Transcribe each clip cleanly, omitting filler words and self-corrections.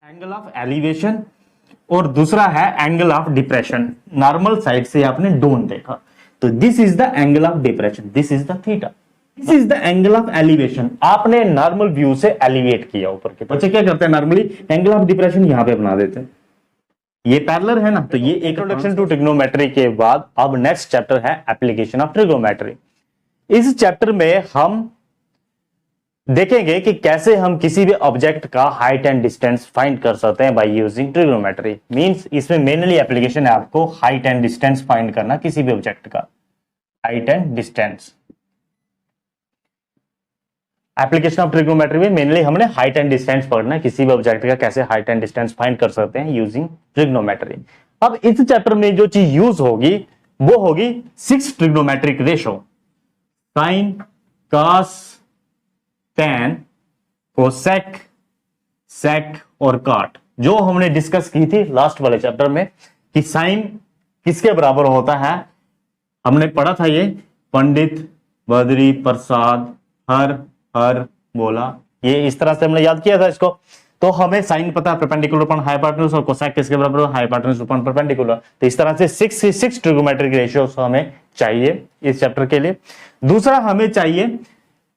Angle of elevation और दूसरा है angle of depression. Normal side से आपने डोन देखा तो this is the angle of depression, this is the theta, this is the angle of elevation. आपने normal view से एलिवेट किया ऊपर के। बच्चे क्या करते हैं नॉर्मली एंगल ऑफ डिप्रेशन यहां पे बना देते हैं, ये पैरेलल है ना। तो ये इंट्रोडक्शन टू ट्रिग्नोमेट्री के बाद अब नेक्स्ट चैप्टर है एप्लीकेशन ऑफ ट्रिग्नोमेट्री। इस चैप्टर में हम देखेंगे कि कैसे हम किसी भी ऑब्जेक्ट का हाइट एंड डिस्टेंस फाइंड कर सकते हैं बाय यूजिंग ट्रिग्नोमेट्री। मींस इसमें मेनली एप्लीकेशन है आपको हाइट एंड डिस्टेंस फाइंड करना किसी भी ऑब्जेक्ट का, height and distance. Application of trigonometry में मेनली हमने हाइट एंड डिस्टेंस पढ़ना है, किसी भी ऑब्जेक्ट का कैसे हाइट एंड डिस्टेंस फाइंड कर सकते हैं यूजिंग ट्रिग्नोमेट्री। अब इस चैप्टर में जो चीज यूज होगी वो होगी 6 trigonometric ratio, sine, cos, tan, cosec, sec और कॉट, जो हमने डिस्कस की थी लास्ट वाले चैप्टर में कि साइन किसके बराबर होता है। हमने पढ़ा था ये पंडित, बद्री, प्रसाद, हर बोला, ये इस तरह से हमने याद किया था इसको। तो हमें साइन पता है परपेंडिकुलर अपॉन हाइपोटेन्यूज और कोसेक किसके बराबर है, हाइपोटेन्यूज अपॉन परपेंडिकुलर। तो इस तरह से 6 ट्रिग्नोमेट्रिक रेशियोस हमें चाहिए इस चैप्टर के लिए। दूसरा हमें चाहिए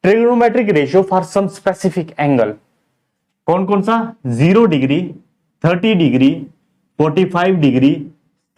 trigonometric ratio for some specific angle. कौन कौन सा? 0 डिग्री, 30 डिग्री, 45 डिग्री,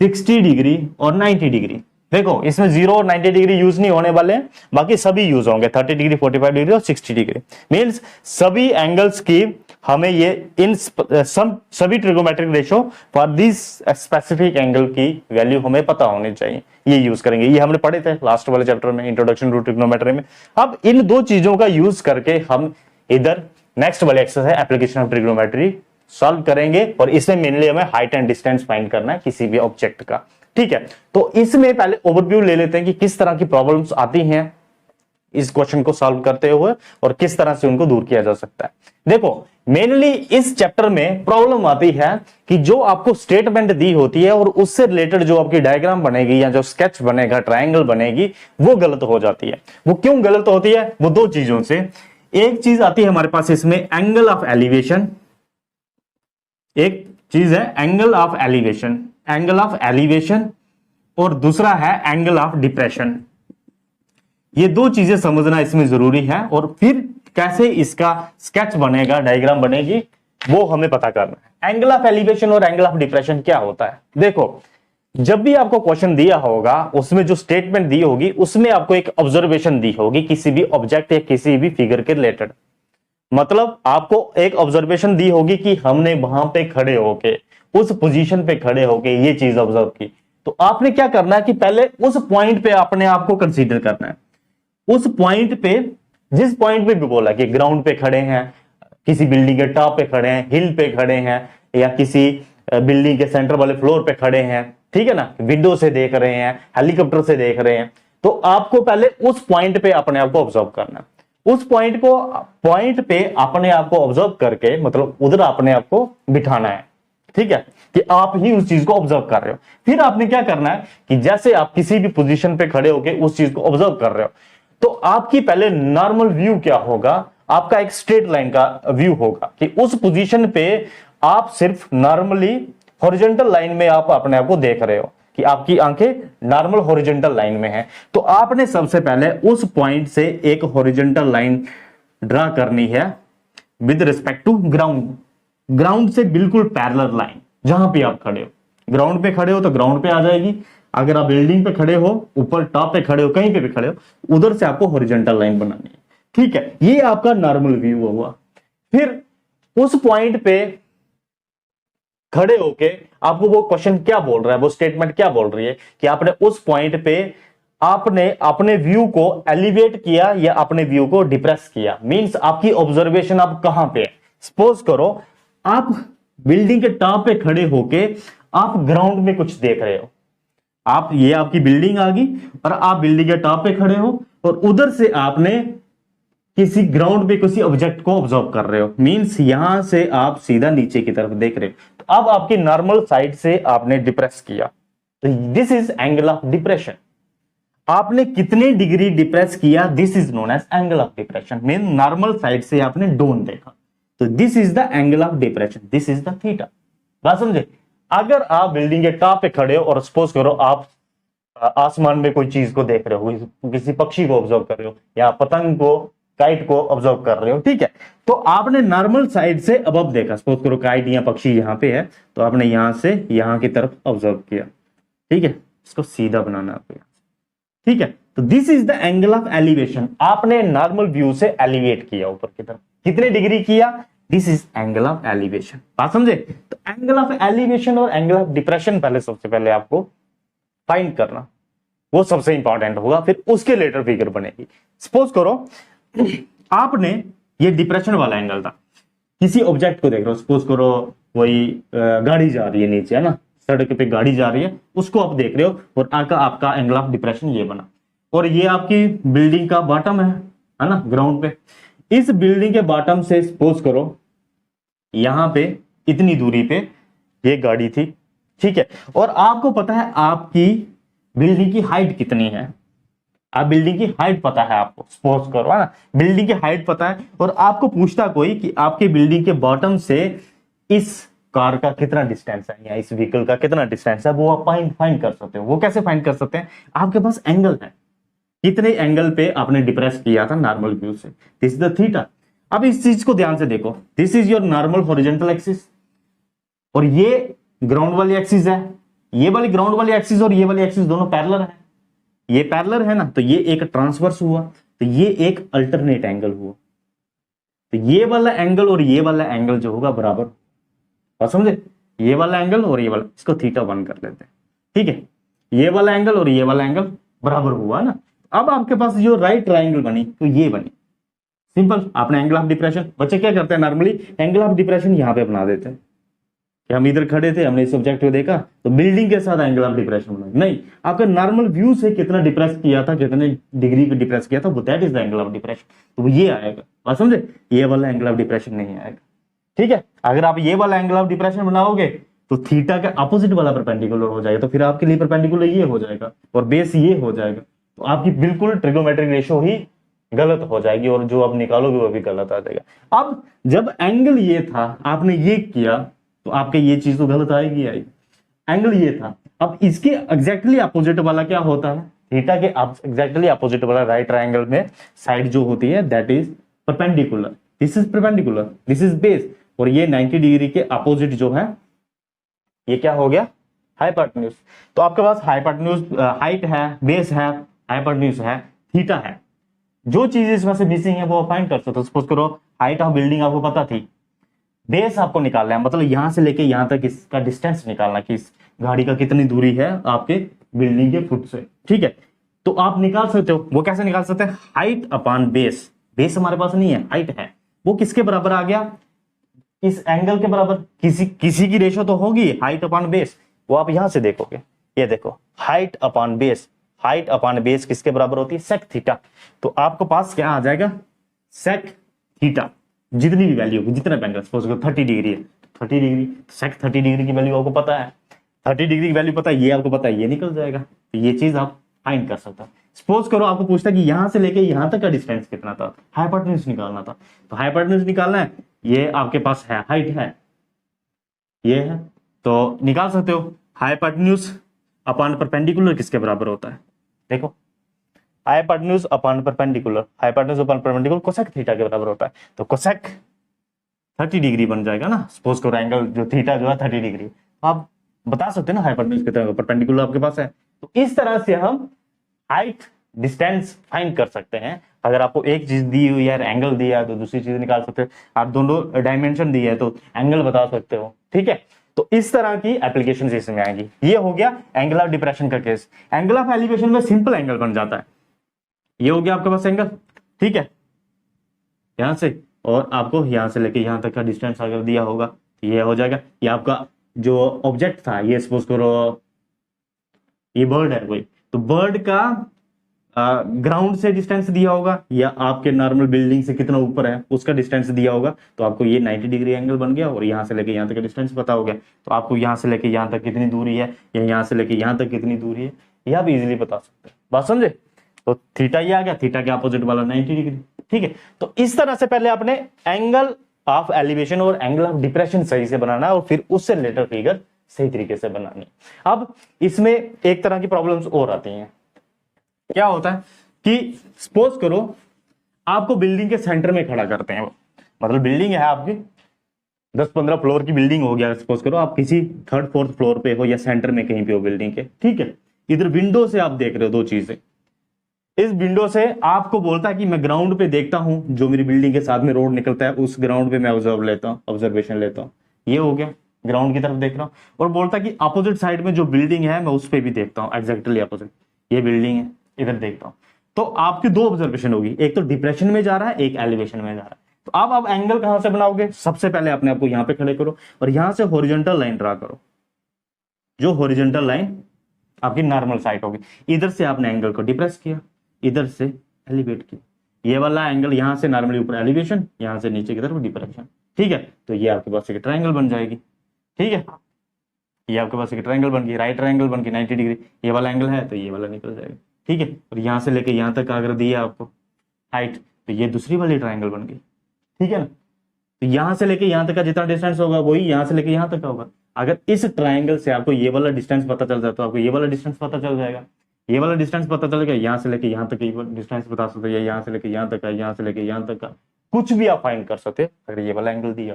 60 डिग्री और 90 डिग्री। देखो इसमें 0 और 90 डिग्री यूज नहीं होने वाले हैं, बाकी सभी यूज होंगे, 30 डिग्री, 45 डिग्री और 60 डिग्री। मींस सभी एंगल्स की हमें ये इन सभी trigonometric ratio for this specific angle की वैल्यू हमें पता होनी चाहिए, ये यूज करेंगे। ये हमने पढ़े थे लास्ट वाले चैप्टर में, इंट्रोडक्शन टू ट्रिग्नोमेट्री में। अब इन दो चीजों का यूज करके हम इधर नेक्स्ट वाले exercise application of trigonometry solve करेंगे, और इसमें मेनली हमें हाइट एंड डिस्टेंस फाइंड करना है किसी भी ऑब्जेक्ट का। ठीक है, तो इसमें पहले ओवरव्यू ले लेते हैं कि किस तरह की प्रॉब्लम्स आती हैं इस क्वेश्चन को सॉल्व करते हुए और किस तरह से उनको दूर किया जा सकता है। देखो मेनली इस चैप्टर में प्रॉब्लम आती है कि जो आपको स्टेटमेंट दी होती है और उससे रिलेटेड जो आपकी डायग्राम बनेगी या जो स्केच बनेगा, ट्रायंगल बनेगी, वो गलत हो जाती है। वो क्यों गलत होती है? वो दो चीजों से। एक चीज आती है हमारे पास इसमें एंगल ऑफ एलिवेशन, एक चीज है angle of elevation, angle of elevation, और दूसरा है एंगल ऑफ डिप्रेशन। ये दो चीजें समझना इसमें जरूरी है, और फिर कैसे इसका स्केच बनेगा, डायग्राम बनेगी, वो हमें पता करना है। एंगल ऑफ एलिवेशन और एंगल ऑफ डिप्रेशन क्या होता है? देखो जब भी आपको क्वेश्चन दिया होगा उसमें जो स्टेटमेंट दी होगी उसमें आपको एक ऑब्जर्वेशन दी होगी किसी भी ऑब्जेक्ट या किसी भी फिगर के रिलेटेड। मतलब आपको एक ऑब्जर्वेशन दी होगी कि हमने वहां पे खड़े होके, उस पोजीशन पे खड़े होके ये चीज ऑब्जर्व की। तो आपने क्या करना है कि पहले उस पॉइंट पे अपने आप को कंसीडर करना है। उस पॉइंट पे, जिस पॉइंट पे भी बोला कि ग्राउंड पे खड़े हैं, किसी बिल्डिंग के टॉप पे खड़े हैं, हिल पे खड़े हैं, या किसी बिल्डिंग के सेंटर वाले फ्लोर पे खड़े हैं, ठीक है ना, विंडो से देख रहे हैं, हेलीकॉप्टर से देख रहे हैं, तो आपको पहले उस पॉइंट पे अपने आप को ऑब्जर्व करना है। उस पॉइंट पे अपने आप को ऑब्जर्व करके मतलब उधर अपने आप को बिठाना है, ठीक है, कि आप ही उस चीज को ऑब्जर्व कर रहे हो। फिर आपने क्या करना है कि जैसे आप किसी भी पोजीशन पे खड़े होके उस चीज को ऑब्जर्व कर रहे हो, तो आपकी पहले नॉर्मल व्यू क्या होगा? आपका एक स्ट्रेट लाइन का व्यू होगा कि उस पोजीशन पे आप सिर्फ नॉर्मली हॉरिजॉन्टल लाइन में आप अपने आप को देख रहे हो, कि आपकी आंखें नॉर्मल हॉरिजॉन्टल लाइन में है। तो आपने सबसे पहले उस पॉइंट से एक हॉरिजॉन्टल लाइन ड्रा करनी है with respect to ground. Ground से बिल्कुल पैरेलल लाइन, जहां पे आप खड़े हो, ग्राउंड पे खड़े हो तो ग्राउंड पे आ जाएगी। अगर आप बिल्डिंग पे खड़े हो, ऊपर टॉप पे खड़े हो, कहीं पे भी खड़े हो, उधर से आपको हॉरिजॉन्टल लाइन बनानी है। ठीक है, ये आपका नॉर्मल व्यू हुआ। फिर उस पॉइंट पे खड़े होके आपको वो क्वेश्चन क्या बोल रहा है, वो स्टेटमेंट क्या बोल रही है कि आपने उस पॉइंट पे आपने अपने व्यू को एलिवेट किया या अपने व्यू को डिप्रेस किया। मींस आपकी ऑब्जर्वेशन आप कहां पे है। सपोज करो आप बिल्डिंग के टॉप पे खड़े होके आप ग्राउंड में कुछ देख रहे हो। आप, ये आपकी बिल्डिंग आ गई और आप बिल्डिंग के टॉप पे खड़े हो और उधर से आपने किसी ग्राउंड पे किसी ऑब्जेक्ट को ऑब्जर्व कर रहे हो। मींस यहां से आप सीधा नीचे की तरफ देख रहे हो, तो अब आपकी नॉर्मल साइड से आपने डिप्रेस किया, तो this is angle of depression. आपने कितने डिग्री डिप्रेस किया, this is known as angle of depression. Mean normal side से आपने डोन देखा, तो this is the angle of depression, this is the theta. बात समझे? अगर आप बिल्डिंग के टॉप पे खड़े हो और सपोज करो आप आसमान में कोई चीज को देख रहे हो, किसी पक्षी को ऑब्जर्व कर रहे हो या पतंग को, काइट को ऑब्जर्व कर रहे हो, ठीक है, तो आपने नॉर्मल साइड से अबव देखा, सपोज करो काइट या पक्षी यहां पे है, तो आपने यहां से यहां की तरफ ऑब्जर्व किया, ठीक है, इसको सीधा बनाना आपको, ठीक है। तो this is the angle of elevation, आपने नॉर्मल व्यू से एलिवेट किया ऊपर की तरफ, कितने डिग्री किया, this is angle of elevation. बात समझे? तो एंगल ऑफ एलिवेशन और एंगल ऑफ डिप्रेशन पहले सबसे पहले आपको फाइंड करना, वो सबसे इंपॉर्टेंट होगा, फिर उसके लेटर फिगर बनेगी। सपोज करो आपने ये डिप्रेशन वाला एंगल था, किसी ऑब्जेक्ट को देख रहे हो, सपोज करो कोई गाड़ी जा रही है नीचे, है ना, सड़क पे गाड़ी जा रही है, उसको आप देख रहे हो और आपका एंगल ऑफ डिप्रेशन ये बना, और ये आपकी बिल्डिंग का बॉटम है ना, ग्राउंड पे। इस बिल्डिंग के बॉटम से सपोज करो यहां पे इतनी दूरी पे ये गाड़ी थी, ठीक है, और आपको पता है आपकी बिल्डिंग की हाइट कितनी है, आप बिल्डिंग की हाइट पता है आपको, सपोज करो, है ना, बिल्डिंग की हाइट पता है, और आपको पूछता कोई कि आपके बिल्डिंग के बॉटम से इस कार का कितना डिस्टेंस है या इस व्हीकल का कितना डिस्टेंस है, वो आप फाइंड कर सकते हो। वो कैसे फाइंड कर सकते हैं? आपके पास एंगल है, कितने एंगल पे आपने डिप्रेस किया था नॉर्मल व्यू से, दिस इज द थीटा। अब इस चीज को ध्यान से देखो, this is your normal horizontal axis, और ये ग्राउंड वाली एक्सिस है, ये वाली ग्राउंड वाली एक्सिस और ये वाली एक्सिस दोनों पैरेलल है, ये पैरेलल है ना, तो ये एक ट्रांसवर्स हुआ, तो ये एक अल्टरनेट एंगल हुआ, तो ये वाला एंगल और ये वाला एंगल जो होगा बराबर, बात समझे? ये वाला एंगल और ये वाला, इसको थीटा 1 कर लेते हैं, ठीक है, ये वाला एंगल और ये वाला एंगल बराबर हुआ ना। अब आपके पास जो राइट ट्राइंगल बनी, तो ये बनी, सिंपल। आपने एंगल ऑफ डिप्रेशन, बच्चे क्या करते हैं नॉर्मली, एंगल ऑफ डिप्रेशन यहां पे बना देते हैं कि हम इधर खड़े थे, हमने इस ऑब्जेक्ट को देखा तो बिल्डिंग के साथ एंगल ऑफ डिप्रेशन बना, नहीं, आपका नॉर्मल व्यू से कितना डिप्रेस किया था, कितने डिग्री पे डिप्रेस किया था, वो that is the angle of depression, तो वो ये आएगा, बात समझे? ये वाला एंगल ऑफ डिप्रेशन नहीं आएगा, ठीक है। अगर आप ये वाला एंगल ऑफ डिप्रेशन बनाओगे तो थीटा का अपोजिट वाला परपेंडिकुलर हो जाएगा, तो फिर आपके लिए परपेंडिकुलर ये हो जाएगा और बेस ये हो जाएगा, तो आपकी बिल्कुल ट्रिग्नोमेट्रिक रेशियो ही गलत हो जाएगी और जो आप निकालोगे वो भी गलत आ जाएगा। अब जब एंगल ये था, आपने ये किया, तो आपके ये चीज तो गलत आएगी, एंगल ये था। अब इसके एग्जैक्टली अपोजिट वाला क्या होता है, थीटा के एग्जैक्टली अपोजिट वाला राइट ट्रायंगल में साइड जो होती है that is perpendicular, this is perpendicular, this is base, और ये 90 डिग्री के अपोजिट जो है ये क्या हो गया, हाइपोटेन्यूज। तो आपके पास हाइपोटेन्यूज, हाइट है, बेस है, हाइपोटेन्यूज है, थीटा है। जो चीज इसमें से मिसिंग है वो फाइंड कर सकते हो। सपोज करो हाइट ऑफ बिल्डिंग आपको पता थी, बेस आपको निकालना है, मतलब यहां से लेके यहां तक इसका डिस्टेंस निकालना कि इस गाड़ी का कितनी दूरी है आपके बिल्डिंग के फुट से, ठीक है। तो आप निकाल सकते हो, वो कैसे निकाल सकते हैं, हाइट अपॉन बेस, बेस हमारे पास नहीं है, हाइट है, वो किसके बराबर आ गया, इस एंगल के बराबर, किसी की रेशो तो होगी हाइट अपॉन बेस, वो आप यहां से देखोगे, ये देखो height upon base, height upon base किसके बराबर होती है, सेक थीटा। तो आपके पास क्या आ जाएगा, सेक थीटा, जितनी भी वैल्यू होगी, जितना एंगल, सपोज करो 30 डिग्री है, 30 डिग्री, सेक 30 डिग्री की वैल्यू आपको पता है, 30 डिग्री की वैल्यू पता है, ये आपको पता है, ये निकल जाएगा। तो ये चीज आप फाइंड कर सकते हो। सपोज करो आपको पूछता है कि यहां से लेके यहां तक का डिस्टेंस कितना था, हाइपोटेन्यूज निकालना था, तो हाइपोटेन्यूज निकालना है, ये आपके पास है, हाइट है, ये है, तो निकाल सकते हो। हाइपोटेन्यूज अपॉन परपेंडिकुलर किसके बराबर होता है, देखो hypotenuse upon perpendicular, hypotenuse upon perpendicular cosec theta के बराबर होता है, तो कोसेक 30 डिग्री बन जाएगा ना। सपोज करो एंगल जो थीटा जो है 30 डिग्री, आप बता सकते हैं ना हाइपोटेन्यूज कितना, परपेंडिकुलर आपके पास है। तो इस तरह से हम हाइट डिस्टेंस फाइंड कर सकते हैं। अगर आपको एक चीज दी हुई है, एंगल दिया है, तो दूसरी चीज निकाल सकते हो। आप दोनों डायमेंशन दिए है तो एंगल बता सकते हो, ठीक है। तो इस तरह की एप्लीकेशन इसमें आएंगी। ये हो गया एंगल ऑफ डिप्रेशन का केस। एंगल ऑफ एलिवेशन में सिंपल एंगल बन जाता है, ये हो गया आपके पास एंगल, ठीक है, यहां से, और आपको यहां से लेके यहां तक का डिस्टेंस अगर दिया होगा तो ये हो जाएगा। ये आपका जो ऑब्जेक्ट था, ये सपोज करो ये बर्ड है कोई, तो बर्ड का ग्राउंड से डिस्टेंस दिया होगा या आपके नॉर्मल बिल्डिंग से कितना ऊपर है उसका डिस्टेंस दिया होगा, तो आपको ये 90 डिग्री एंगल बन गया, और यहां से लेके यहां तक का डिस्टेंस पता हो गया, तो आपको यहां से लेके यहां तक कितनी दूरी है या यहां से लेके यहां तक कितनी दूरी है, ये आप इजीली बता सकते हैं। बात समझे? तो थीटा ये आ गया, थीटा के अपोजिट वाला 90 डिग्री, ठीक है। तो इस तरह से पहले आपने एंगल ऑफ एलिवेशन और एंगल ऑफ डिप्रेशन सही से बनाना है और फिर उससे रिलेटेड फिगर सही तरीके से बनानी। अब इसमें एक तरह की प्रॉब्लम्स और आती हैं। क्या होता है कि सपोज करो आपको बिल्डिंग के सेंटर में खड़ा करते हैं, मतलब बिल्डिंग है आपकी 10-15 फ्लोर की बिल्डिंग हो गया, सपोज करो आप किसी 3rd-4th फ्लोर पे हो या सेंटर में कहीं पे हो बिल्डिंग के, ठीक है। इधर विंडो से आप देख रहे हो दो चीजें, इस विंडो से आपको बोलता है कि मैं ग्राउंड पे देखता हूं, जो मेरी बिल्डिंग के साथ में रोड निकलता है उस ग्राउंड पे मैं ऑब्जर्वेशन लेता हूं, ये हो गया ग्राउंड की तरफ देख रहा हूं। और बोलता है कि अपोजिट साइड में जो बिल्डिंग है मैं उस पर भी देखता हूं, एग्जैक्टली अपोजिट ये बिल्डिंग है, इधर देखता हूं। तो आपकी दो ऑब्जर्वेशन होगी, एक तो डिप्रेशन में जा रहा है, एक एलिवेशन में जा रहा है। तो अब आप एंगल कहां से बनाओगे, सबसे पहले अपने आप को यहां पे खड़े करो और यहां से हॉरिजॉन्टल लाइन ड्रा करो, जो हॉरिजॉन्टल लाइन आपकी नॉर्मल साइड होगी। इधर से आपने एंगल को डिप्रेस किया, इधर से एलिवेट किया, ये वाला एंगल यहां से नॉर्मली ऊपर एलिवेशन, यहां से नीचे की तरफ डिप्रेशन, ठीक है। तो ये आपके पास एक ट्रायंगल बन जाएगी, ठीक है। ये आपके पास एक ट्रायंगल बन गई, राइट ट्रायंगल बन गई 90 डिग्री, ये वाला एंगल है तो ये वाला निकल जाएगा, ठीक है। और यहां से लेके यहां तक अगर दिया आपको हाइट, तो ये दूसरी वाली ट्रायंगल बन गई, ठीक है ना। तो यहां से लेके यहां तक का जितना डिस्टेंस होगा वही यहां से लेके यहां तक का होगा। अगर इस ट्रायंगल से आपको ये वाला डिस्टेंस पता चल जाए तो आपको ये वाला डिस्टेंस पता चल जाएगा, ये वाला डिस्टेंस पता चल गया, यहां से लेके यहां तक डिस्टेंस बता सकते हैं, यहां से लेके यहां तक का, यहां से लेके यहां तक का, कुछ भी आप फाइंड कर सकते हैं अगर ये वाला एंगल दिया,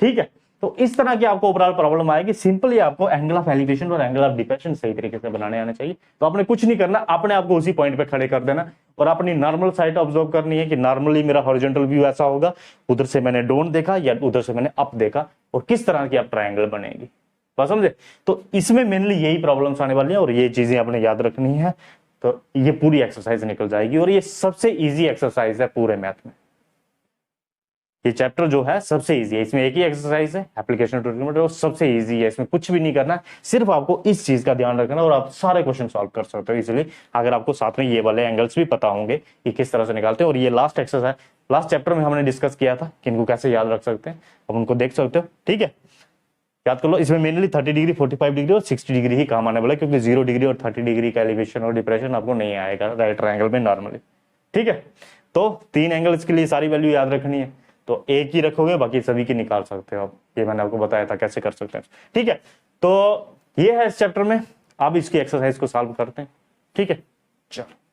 ठीक है। तो इस तरह की आपको ओवरऑल प्रॉब्लम आएगी। सिंपली आपको एंगल ऑफ एलिवेशन और एंगल ऑफ डिप्रेशन सही तरीके से बनाने आने चाहिए। तो आपने कुछ नहीं करना, अपने आप को उसी पॉइंट पे खड़े कर देना और अपनी नॉर्मल साइड ऑब्जर्व करनी है कि नॉर्मली मेरा हॉरिजॉन्टल व्यू ऐसा होगा, उधर से मैंने डाउन देखा या उधर से मैंने अप देखा, और किस तरह की आप ट्रायंगल बनेगी, बात समझे। तो इसमें मेनली यही प्रॉब्लम्स आने वाली है और ये चीजें आपने याद रखनी है। तो ये पूरी एक्सरसाइज निकल जाएगी और ये सबसे इजी एक्सरसाइज है पूरे मैथ में। ये चैप्टर जो है सबसे इजी है, इसमें एक ही एक्सरसाइज है एप्लीकेशन ट्रिग्नोमेट्री, और सबसे इजी है, इसमें कुछ भी नहीं करना, सिर्फ आपको इस चीज का ध्यान रखना और आप सारे क्वेश्चन सॉल्व कर सकते हो इजीली, अगर आपको साथ में ये वाले एंगल्स भी पता होंगे कि किस तरह से निकालते हैं। और ये लास्ट एक्सरसाइज लास्ट चैप्टर में हमने डिस्कस किया था कि इनको कैसे याद रख सकते हैं, अब उनको देख सकते हो, ठीक है। याद कर लो, इसमें मेनली 30 डिग्री 45 डिग्री और 60 डिग्री ही काम आने वाला है, क्योंकि 0 डिग्री और 30 डिग्री का एलिवेशन और डिप्रेशन आपको नहीं आएगा राइट ट्रायंगल में नॉर्मली, ठीक है। तो 3 एंगल्स के लिए सारी वैल्यू याद रखनी है, तो एक ही रखोगे बाकी सभी की निकाल सकते हो आप, ये मैंने आपको बताया था कैसे कर सकते हैं, ठीक है। तो ये है इस चैप्टर में, आप इसकी एक्सरसाइज को सॉल्व करते हैं, ठीक है। चलो।